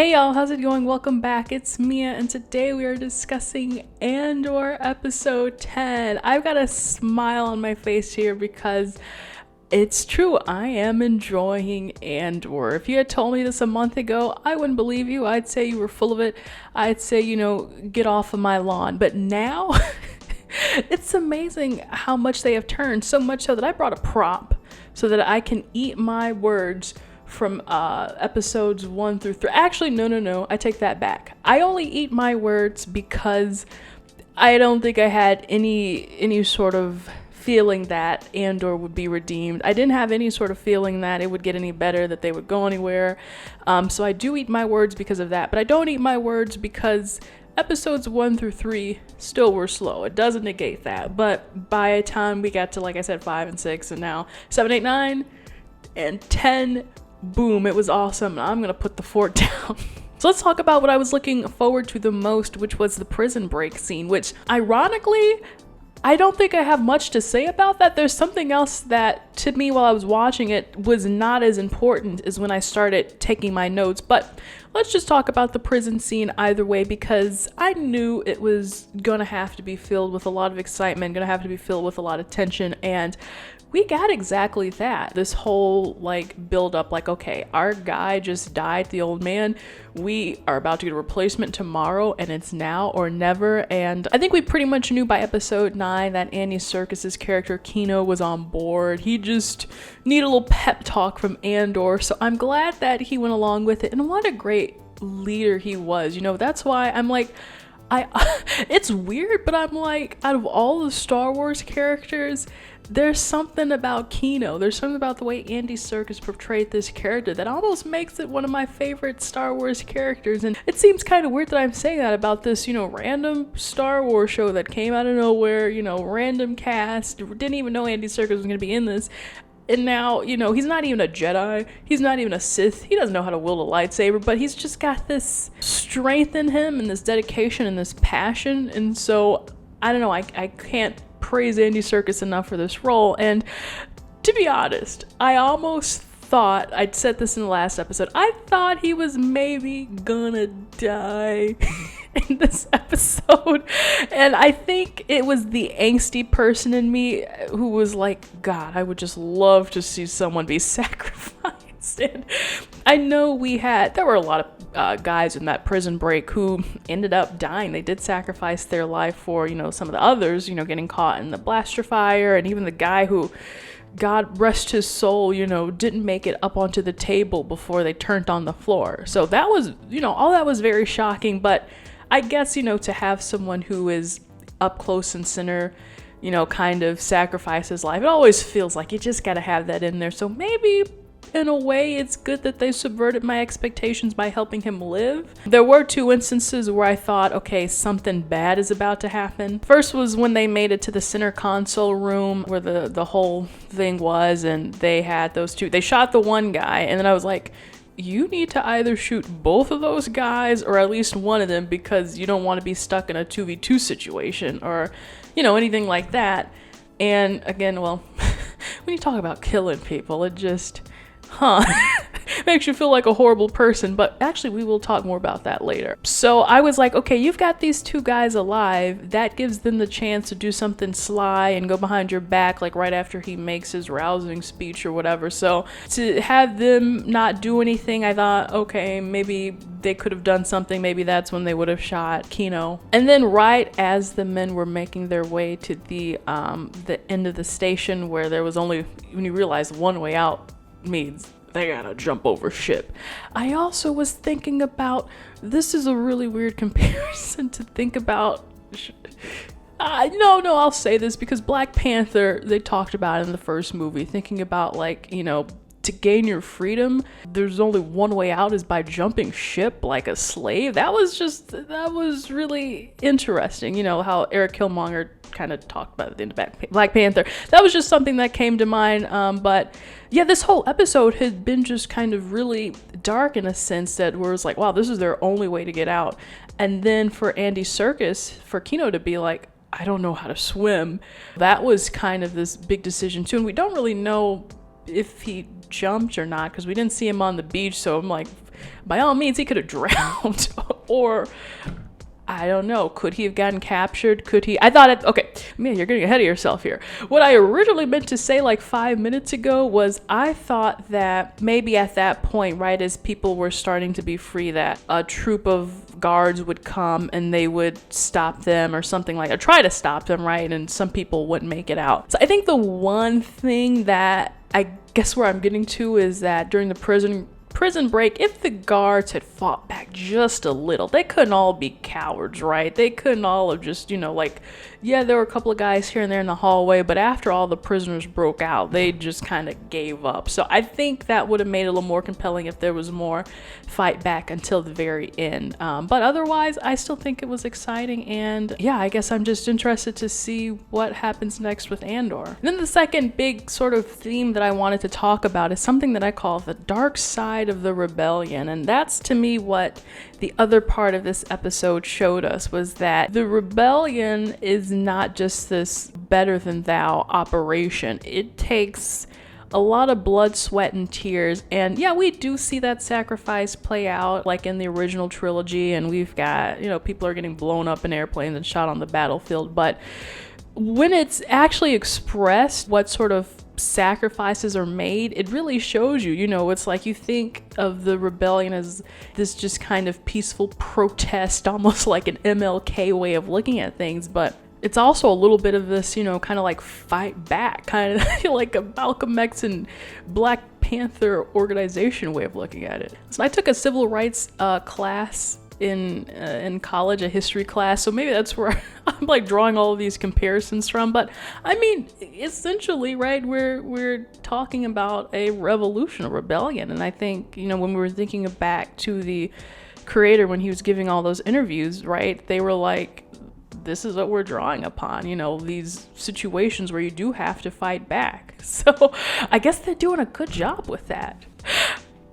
Hey y'all, how's it going? Welcome back. It's Mia, and today we are discussing Andor episode 10. I've got a smile on my face here because it's true, I am enjoying Andor. If you had told me this a month ago, I wouldn't believe you. I'd say you were full of it. I'd say, get off of my lawn. But now, it's amazing how much they have turned. So much so that I brought a prop so that I can eat my words from episodes 1 through 3. Actually, no, I take that back. I only eat my words because I don't think I had any sort of feeling that Andor would be redeemed. I didn't have any sort of feeling that it would get any better, that they would go anywhere. So I do eat my words because of that, but I don't eat my words because episodes 1 through 3 still were slow. It doesn't negate that, but by the time we got to, like I said, 5 and 6, and now 7, 8, 9, and 10, boom, it was awesome. I'm gonna put the fort down. So let's talk about what I was looking forward to the most, which was the prison break scene, which ironically, I don't think I have much to say about that. There's something else that to me while I was watching it was not as important as when I started taking my notes, but let's just talk about the prison scene either way, because I knew it was gonna have to be filled with a lot of excitement, gonna have to be filled with a lot of tension, and we got exactly that. This whole build up, okay, our guy just died, the old man. We are about to get a replacement tomorrow, and it's now or never. And I think we pretty much knew by episode 9 that Andy Serkis's character Kino was on board. He just needed a little pep talk from Andor, so I'm glad that he went along with it. And what a great leader he was. That's why I'm it's weird, but I'm out of all the Star Wars characters, there's something about Kino, there's something about the way Andy Serkis portrayed this character that almost makes it one of my favorite Star Wars characters. And it seems kind of weird that I'm saying that about this, random Star Wars show that came out of nowhere, random cast, didn't even know Andy Serkis was going to be in this. And now, he's not even a Jedi, he's not even a Sith, he doesn't know how to wield a lightsaber, but he's just got this strength in him and this dedication and this passion. And so, I don't know, I can't praise Andy Serkis enough for this role. And to be honest, I almost thought, I'd said this in the last episode, I thought he was maybe gonna die in this episode. And I think it was the angsty person in me who was God, I would just love to see someone be sacrificed. And I know there were a lot of guys in that prison break who ended up dying. They did sacrifice their life for, some of the others, getting caught in the blaster fire, and even the guy who, God rest his soul, didn't make it up onto the table before they turned on the floor. So that was, all that was very shocking. But I guess, to have someone who is up close and center, kind of sacrifice his life, it always feels like you just got to have that in there. So maybe in a way, it's good that they subverted my expectations by helping him live. There were 2 instances where I thought, okay, something bad is about to happen. First was when they made it to the center console room where the whole thing was, and they had those 2. They shot the one guy, and then I was like, you need to either shoot both of those guys or at least one of them, because you don't want to be stuck in a 2v2 situation or, anything like that. And again, well, when you talk about killing people, it just... makes you feel like a horrible person, but actually we will talk more about that later. So I was like, okay, you've got these 2 guys alive, that gives them the chance to do something sly and go behind your back right after he makes his rousing speech or whatever. So to have them not do anything, I thought, okay, maybe they could have done something, maybe that's when they would have shot Kino. And then right as the men were making their way to the end of the station, where there was only, when you realize one way out means they gotta jump over ship, I also was thinking about, this is a really weird comparison to think about. No, I'll say this because Black Panther, they talked about it in the first movie, thinking about to gain your freedom, there's only one way out, is by jumping ship like a slave. That was really interesting. How Eric Killmonger kind of talked about it at the end of Black Panther. That was just something that came to mind. But yeah, this whole episode had been just kind of really dark in a sense that where it's wow, this is their only way to get out. And then for Andy Serkis, for Kino to be I don't know how to swim, that was kind of this big decision too. And we don't really know if he jumped or not because we didn't see him on the beach. So I'm by all means, he could have drowned. Or, I don't know, could he have gotten captured? Could he? I thought it, okay, man, you're getting ahead of yourself here. What I originally meant to say like 5 minutes ago was I thought that maybe at that point, right, as people were starting to be free, that a troop of guards would come and they would stop them or something like that, try to stop them, right? And some people wouldn't make it out. So I think the one thing that I guess where I'm getting to is that during the prison break, if the guards had fought back just a little, they couldn't all be cowards, right? They couldn't all have just, like, yeah, there were a couple of guys here and there in the hallway, but after all the prisoners broke out, they just kind of gave up. So I think that would have made it a little more compelling if there was more fight back until the very end. But otherwise, I still think it was exciting, and yeah, I guess I'm just interested to see what happens next with Andor. And then the second big sort of theme that I wanted to talk about is something that I call the dark side of the rebellion, and that's to me what the other part of this episode showed us, was that the rebellion is not just this better than thou operation. It takes a lot of blood, sweat, and tears, and yeah, we do see that sacrifice play out like in the original trilogy, and we've got, people are getting blown up in airplanes and shot on the battlefield, but when it's actually expressed what sort of sacrifices are made, it really shows you, it's like you think of the rebellion as this just kind of peaceful protest, almost like an MLK way of looking at things, but it's also a little bit of this, kind of like fight back, kind of like a Malcolm X and Black Panther organization way of looking at it. So I took a civil rights class in college, a history class, so maybe that's where I'm like drawing all of these comparisons from. But I mean, essentially, right, we're talking about a revolution, a rebellion, and I think, when we were thinking back to the creator when he was giving all those interviews, right, they were like, this is what we're drawing upon, these situations where you do have to fight back. So I guess they're doing a good job with that.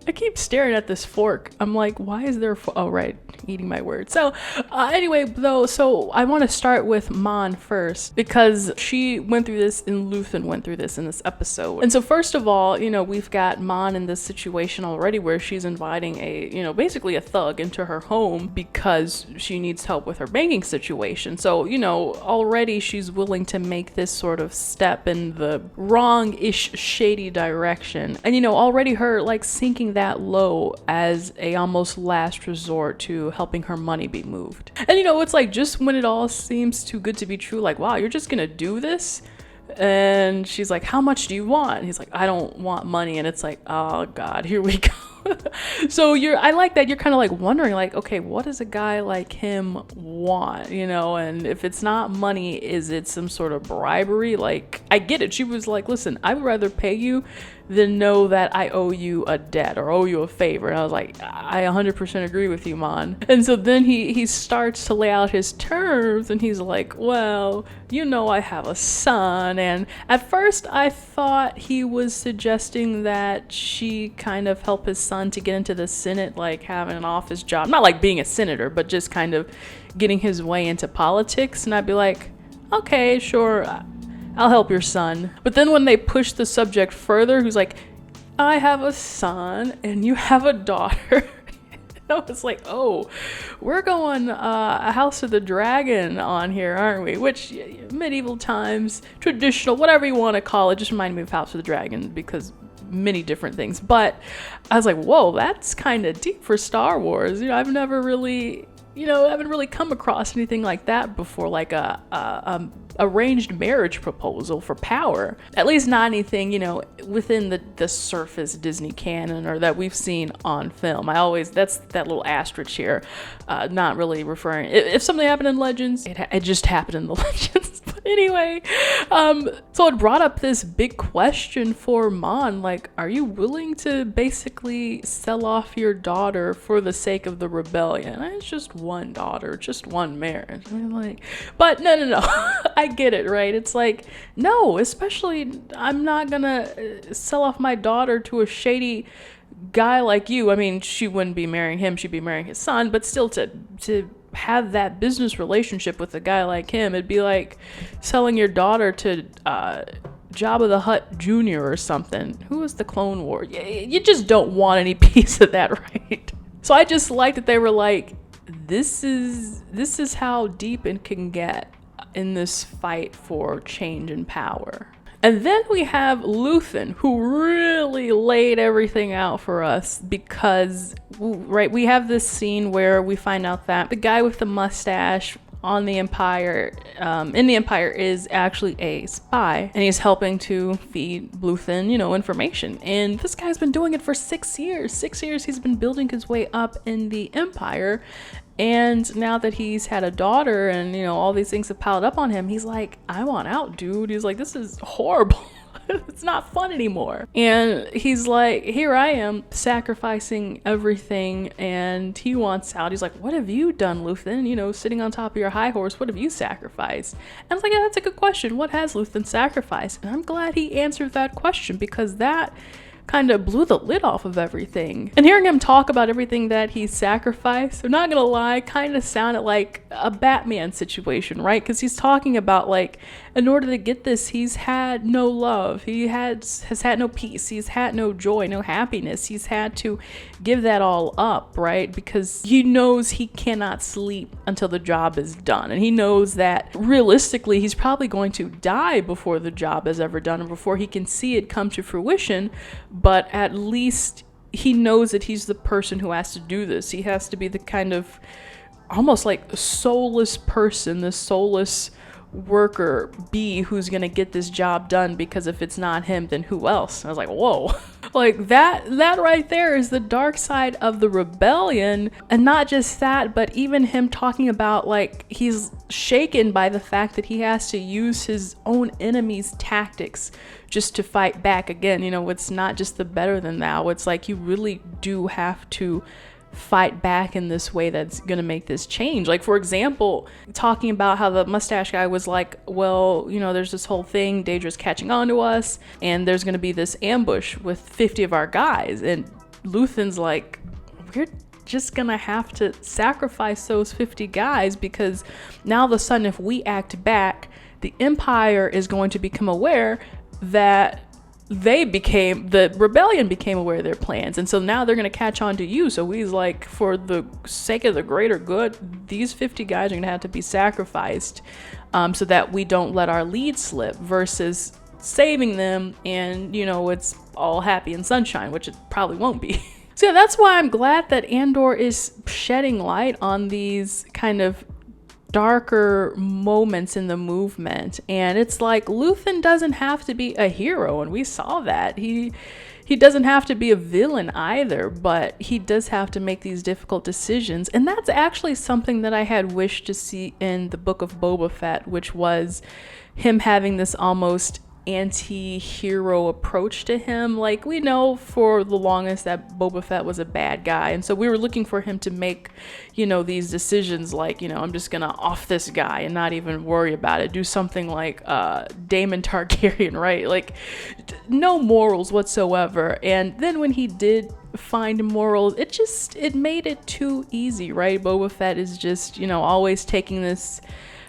I keep staring at this fork. I'm like, why is there oh, right, eating my words. So anyway, though, so I want to start with Mon first, because she went through this and Luthen went through this in this episode. And so first of all, we've got Mon in this situation already where she's inviting a, basically a thug into her home because she needs help with her banking situation. So, already she's willing to make this sort of step in the wrong-ish shady direction. And, already her like sinking that low as a almost last resort to helping her money be moved. And it's like, just when it all seems too good to be true, like, wow, you're just gonna do this? And she's like, how much do you want? And he's like, I don't want money. And it's like, oh God, here we go. So I like that you're kind of like wondering, like, okay, what does a guy like him want, and if it's not money, is it some sort of bribery? Like, I get it. She was like, listen, I would rather pay you than know that I owe you a debt or owe you a favor. And I was like, I 100% agree with you, Mon. And so then he starts to lay out his terms, and he's like, well, I have a son. And at first I thought he was suggesting that she kind of help his son to get into the Senate, like having an office job, not like being a senator, but just kind of getting his way into politics. And I'd be like, okay, sure, I'll help your son. But then when they push the subject further, who's like, I have a son and you have a daughter. I was like, oh, we're going a House of the Dragon on here, aren't we? Which, medieval times, traditional, whatever you want to call it, just reminded me of House of the Dragon because many different things. But I was like, whoa, that's kind of deep for Star Wars. I've never really, haven't really come across anything like that before, like a arranged marriage proposal for power. At least not anything, within the surface Disney canon or that we've seen on film. That's that little asterisk here, not really referring, if something happened in Legends, it just happened in the Legends. But anyway, so it brought up this big question for Mon, like, are you willing to basically sell off your daughter for the sake of the rebellion? And it's just one daughter, just one marriage. I'm like, but no. I get it, right? It's like, no, especially I'm not gonna sell off my daughter to a shady guy like you. I mean, she wouldn't be marrying him, she'd be marrying his son, but still to have that business relationship with a guy like him, it'd be like selling your daughter to Jabba the Hutt Jr. or something. Who was the Clone War? You just don't want any piece of that, right? So I just like that they were like, this is how deep it can get in this fight for change and power. And then we have Luthen, who really laid everything out for us because, right, we have this scene where we find out that the guy with the mustache on the Empire, in the Empire, is actually a spy, and he's helping to feed Luthen, information. And this guy's been doing it for 6 years. 6 years he's been building his way up in the Empire. And now that he's had a daughter and, all these things have piled up on him, he's like, I want out, dude. He's like, this is horrible. It's not fun anymore. And he's like, here I am sacrificing everything, and he wants out. He's like, what have you done, Luthen? Sitting on top of your high horse, what have you sacrificed? And I was like, yeah, that's a good question. What has Luthen sacrificed? And I'm glad he answered that question, because that kind of blew the lid off of everything. And hearing him talk about everything that he sacrificed, I'm not gonna lie, kind of sounded like a Batman situation, right? Because he's talking about, like, in order to get this, he's had no love, he has had no peace, he's had no joy, no happiness, he's had to give that all up, right? Because he knows he cannot sleep until the job is done, and he knows that realistically he's probably going to die before the job is ever done, and before he can see it come to fruition. But at least he knows that he's the person who has to do this. He has to be the kind of almost like soulless person, the soulless worker bee who's gonna get this job done, because if it's not him, then who else? I was like, whoa. Like that right there is the dark side of the rebellion. And not just that, but even him talking about, like, he's shaken by the fact that he has to use his own enemy's tactics just to fight back again. It's not just the better than thou. It's like you really do have to fight back in this way that's gonna make this change. Like, for example, talking about how the mustache guy was like, well, there's this whole thing, Daedra's catching on to us, and there's gonna be this ambush with 50 of our guys. And Luthen's like, we're just gonna have to sacrifice those 50 guys, because now all of a sudden, if we act back, the Empire is going to become aware that the rebellion became aware of their plans, and so now they're going to catch on to you. So he's like, for the sake of the greater good, these 50 guys are going to have to be sacrificed, so that we don't let our lead slip, versus saving them and it's all happy and sunshine, which it probably won't be. So yeah, that's why I'm glad that Andor is shedding light on these kind of darker moments in the movement. And it's like, Luthen doesn't have to be a hero, and we saw that. He doesn't have to be a villain either, but he does have to make these difficult decisions. And that's actually something that I had wished to see in the book of Boba Fett, which was him having this almost anti-hero approach to him. Like, we know for the longest that Boba Fett was a bad guy, and so we were looking for him to make these decisions like, I'm just gonna off this guy and not even worry about it, do something like Daemon Targaryen, right? Like, no morals whatsoever. And then when he did find morals, it made it too easy, right? Boba Fett is just always taking this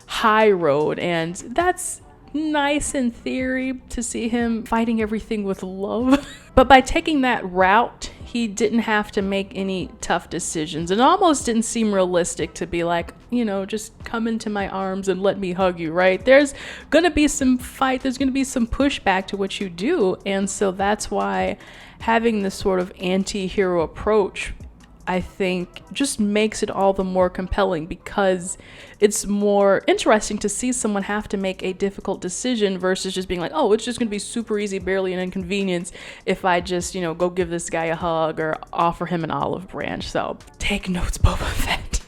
high road, and that's nice in theory to see him fighting everything with love. But by taking that route, he didn't have to make any tough decisions. It almost didn't seem realistic to be like, just come into my arms and let me hug you, right? There's gonna be some fight, there's gonna be some pushback to what you do. And so that's why having this sort of anti-hero approach, I think, just makes it all the more compelling, because it's more interesting to see someone have to make a difficult decision versus just being like, oh, it's just gonna be super easy, barely an inconvenience if I just, go give this guy a hug or offer him an olive branch. So take notes, Boba Fett.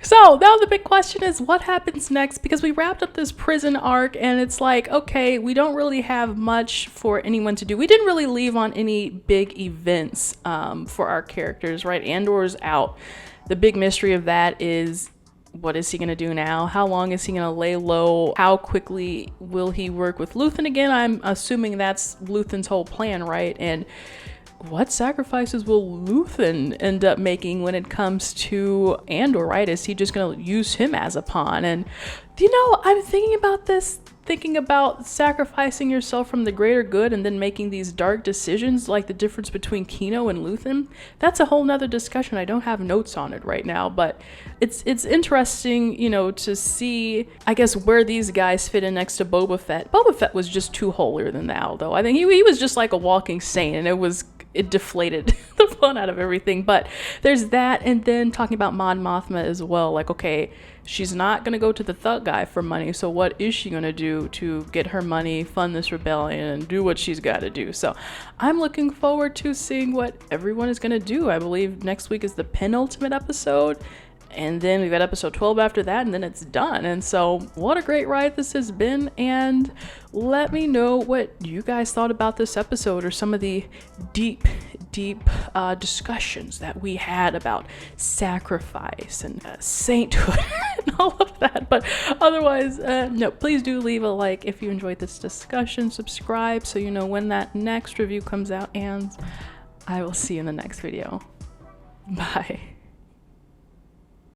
So now the big question is, what happens next? Because we wrapped up this prison arc, and it's like, okay, we don't really have much for anyone to do. We didn't really leave on any big events for our characters, right? Andor's out. The big mystery of that is, what is he going to do now? How long is he going to lay low? How quickly will he work with Luthen again? I'm assuming that's Luthen's whole plan, right? And what sacrifices will Luthen end up making when it comes to Andor, right? Is he just going to use him as a pawn? And, you know, I'm thinking about this, thinking about sacrificing yourself from the greater good and then making these dark decisions, like the difference between Kino and Luthen. That's a whole nother discussion. I don't have notes on it right now, but it's interesting, you know, to see, I guess, where these guys fit in next to Boba Fett. Boba Fett was just too holier than thou, though. I think he was just like a walking saint, and it deflated the fun out of everything. But there's that, and then talking about Mon Mothma as well. Like, okay, she's not gonna go to the thug guy for money, so what is she gonna do to get her money, fund this rebellion, and do what she's gotta do? So I'm looking forward to seeing what everyone is gonna do. I believe next week is the penultimate episode, and then we've got episode 12 after that, and then it's done. And so what a great ride this has been, and let me know what you guys thought about this episode, or some of the deep discussions that we had about sacrifice and sainthood and all of that. But otherwise, no, please do leave a like if you enjoyed this discussion, subscribe so you know when that next review comes out, and I will see you in the next video. Bye.